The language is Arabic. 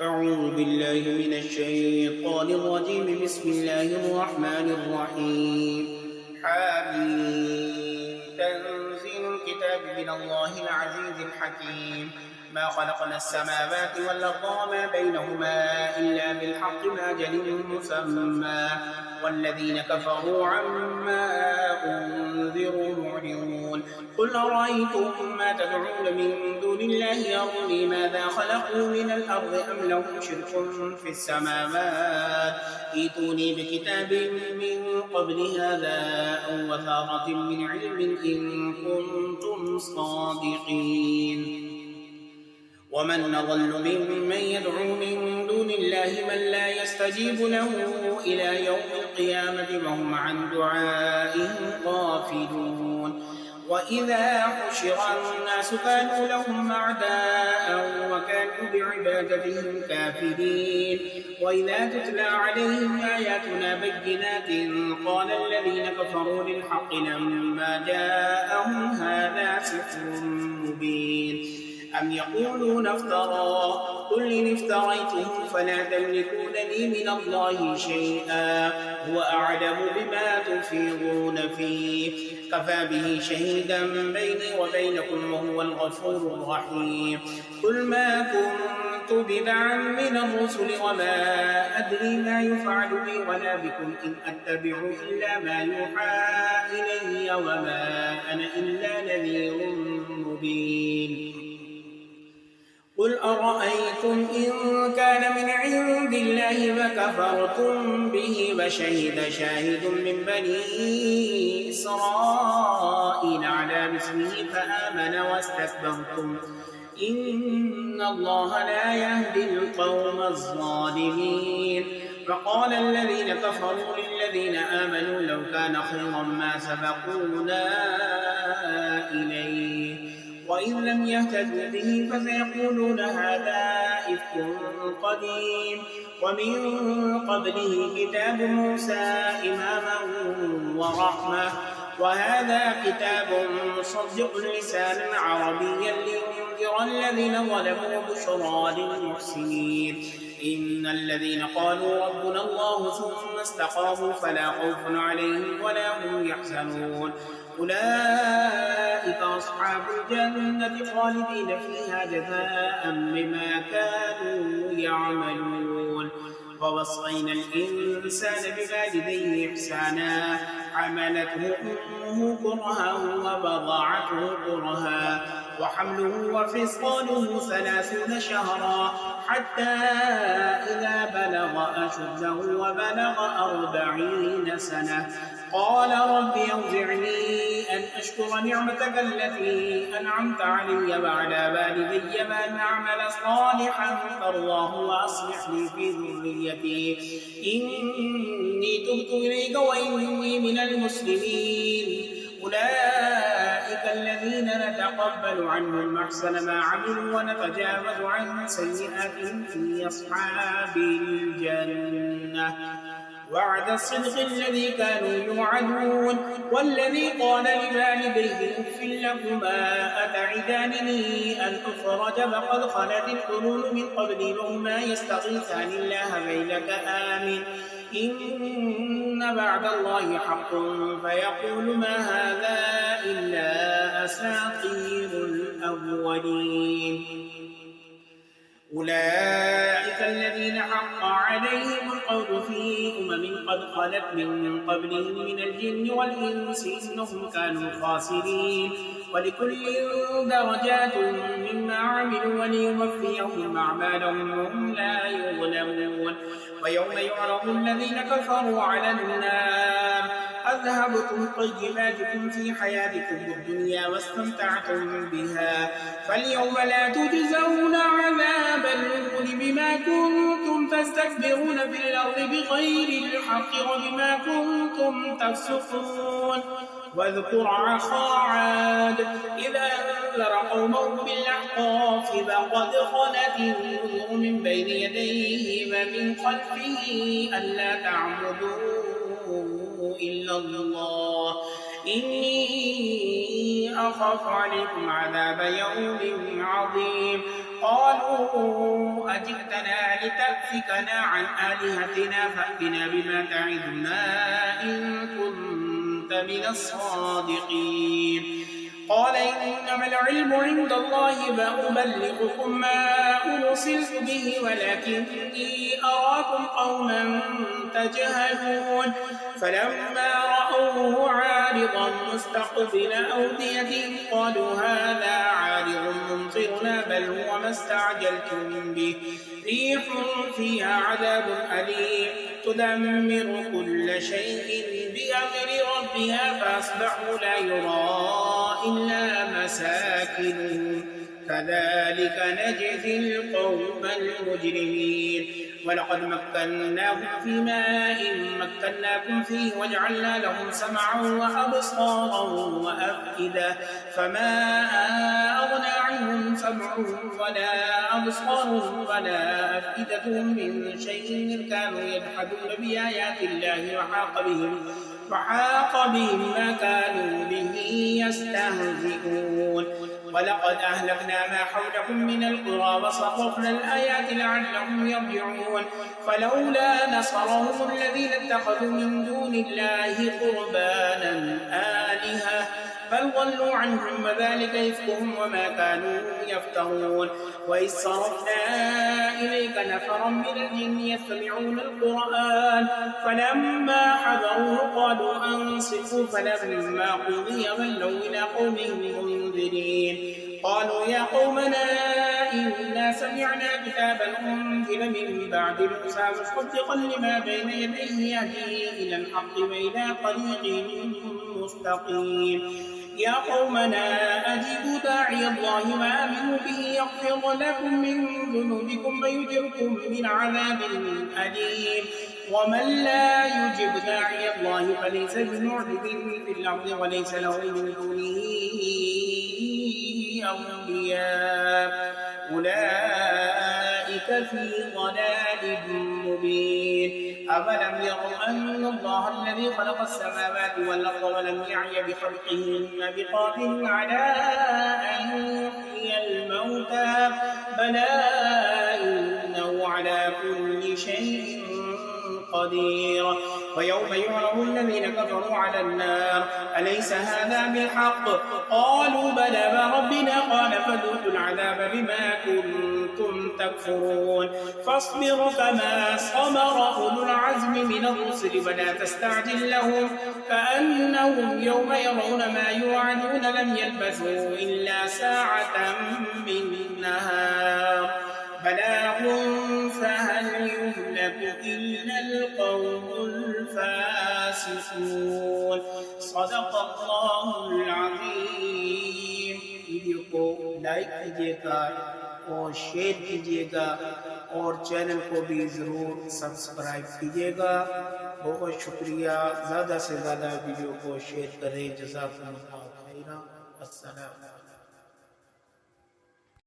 أعوذ بالله من الشيطان الرجيم. بسم الله الرحمن الرحيم. حميم. تنزيل الكتاب من الله العزيز الحكيم. ما خلقنا السماوات والأرض وما بينهما إلا بالحق ما أجل مسمى والذين كفروا عما أنذروا معرضون. قل أرأيتم ما تدعون من دون الله أروني ماذا خلقوا من الأرض أم لهم شرك في السماوات ائتوني بكتاب من قبل هذا أو وثارة من علم إن كنتم صادقين. ومن أضل ممن يدعو من دون الله من لا يستجيب له إلى يوم القيامة وهم عن دعائهم غافلون. وإذا حشر الناس كانوا لهم أعداء وكانوا بعبادتهم كافرين. وإذا تتلى عليهم آياتنا بينات قال الذين كفروا للحق لما جاءهم هذا سحر مبين. أم يقولون افترى قل إن افتريته فلا تملكون لي من الله شيئا هو أعلم بما تفيضون فيه كفى به شهيدا بيني وبينكم وهو الغفور الرحيم. قل ما كنت بدعا من الرسل وما أدري ما يفعل بي ولا بكم إن أتبع إلا ما يوحى إلي وما أنا إلا نذير مبين. قل أرأيتم إن كان من عند الله فكفرتم به وشهد شاهد من بني إسرائيل على مثله فآمن واستكبرتم إن الله لا يهدي القوم الظالمين. فقال الذين كفروا للذين آمنوا لو كان خيرا ما سبقونا إليه وإذ لم يهتدوا به فسيقولون هذا إفك قديم ومن قبله كتاب موسى إماما ورحمة وهذا كتاب مصدق لسانا عربيا لينذر الذين ظلموا وبشرى للمحسنين. إن الذين قالوا ربنا الله ثم استقاموا فلا خوف عليهم ولا هم يحزنون أولئك أصحاب الجنة خالدين فيها جزاء بما كانوا يعملون. ووصينا الإنسان بوالديه إحسانا حملته أمه كرها ووضعته كرها وحمله وفصاله 30 شهرا حتى إذا بلغ أشده وبلغ 40 سنة قال رب أوزعني أن أشكر نعمتك التي أنعمت علي وعلى والدي وأن أعمل صالحا ترضاه وأصلح لي في ذريتي إني تبت إليك وإني من المسلمين. أولئك الذين نتقبل عنهم أحسن ما عملوا ونتجاوز عن سيئاتهم في أصحاب الجنة وعد الصدق الذي كانوا يوعدون. والذي قال لوالديه أف لكما أتعدانني أن أخرج فقد خلت القرون من قبلي وهما يستغيثان الله ويلك آمن إن بعد الله حق فيقول ما هذا إلا أساطير الأولين. أولئك الذين حق عليهم القول في قد خلت من قبلهم من الجن والإنس إنهم كانوا خاسرين. ولكل درجات مما عملوا وليوفيهم أعمالهم وهم لا يظلمون. ويوم يعرض الذين كفروا على النار أذهبتم طيباتكم في حياتكم الدنيا واستمتعتم بها فاليوم لا تجزون عذاب الهون بما كنتم تستكبرون في الأرض بغير الحق وبما كنتم تفسقون. واذكر أخا عاد إذا أنذر قومه بالأحقاف فقد خلت النذر من بين يديه ومن خلفه ألا تعبدوا إلا الله إني أخاف عليكم عذاب يوم عظيم. قالوا أجئتنا لتأفكنا عن آلهتنا فأتنا بما تعدنا إن كنت من الصادقين. قال إنما العلم عند الله فأبلغكم ما أرسلت به ولكني أراكم قوما تجهلون. فلما رأوه عارضا مستقبل أوديتهم قالوا هذا عارض ممطرنا بل هو ما استعجلتم به ريح فيها عذاب أليم تدمر كل شيء بأمر ربها فأصبحوا لا يرى إلا مساكنهم كذلك نجزي القوم المجرمين. ولقد مكناهم في ماء مكناكم فيه وجعلنا لهم سمعا وأبصارا وأفئدة فما أغنى عنهم سمعهم ولا أبصارهم ولا أفئدتهم من شيء كانوا يجحدون بآيات الله وحاق بهم ما كانوا به يستهزئون. ولقد أهلكنا ما حولكم من القرى وصرفنا الآيات لعلهم يرجعون. فلولا نصرهم الذين اتخذوا من دون الله قربانا آلهة بل ضلوا عنهم وذلك إفكهم وما كانوا يفترون. وإذ صرفنا إليك نفرا من الجن يستمعون القرآن فلما حضروه قالوا أنصتوا فلما قضي ولوا إلى قومهم منذرين. قالوا يا قومنا إنا سمعنا كتابا أنزل من بعد موسى مصدقا لما بين يديه يهدي إلى الحق وإلى طريق مستقيم. يا قومنا أجيبوا داعي الله وآمنوا به يغفر لكم من ذنوبكم ويجركم من عذاب أليم. ومن لا يجب داعي الله فليس بمعجز في الأرض وليس له من دونه أولياء أولئك في ضلال مبين. أفلم يروا أن الله الذي خلق السماوات والأرض ولم يعي بخلقهن بقادر على أن يحيي الموتى بلى إنه على كل شيء قدير. ويوم يعرض الذين كفروا على النار أليس هذا بالحق قالوا بلى وربنا قال فذوقوا العذاب بما كنتم تكفرون. فاصبروا كما صبر أولو العزم من الرسل ولا تستعجل لهم كأنهم يوم يرون ما يوعدون لم يلبثوا إلا ساعة من نهار بلاغ فهل يهلك إلا القوم الفاسقون. صدق الله العظيم. वीडियो को लाइक कीजिएगा और शेयर कीजिएगा और चैनल को भी ज़रूर सब्सक्राइब कीजिएगा। बहुत शुक्रिया। ज़्यादा से ज़्यादा वीडियो को शेयर करें। जज़ाकुमुल्लाह खैरा। अस्सलाम।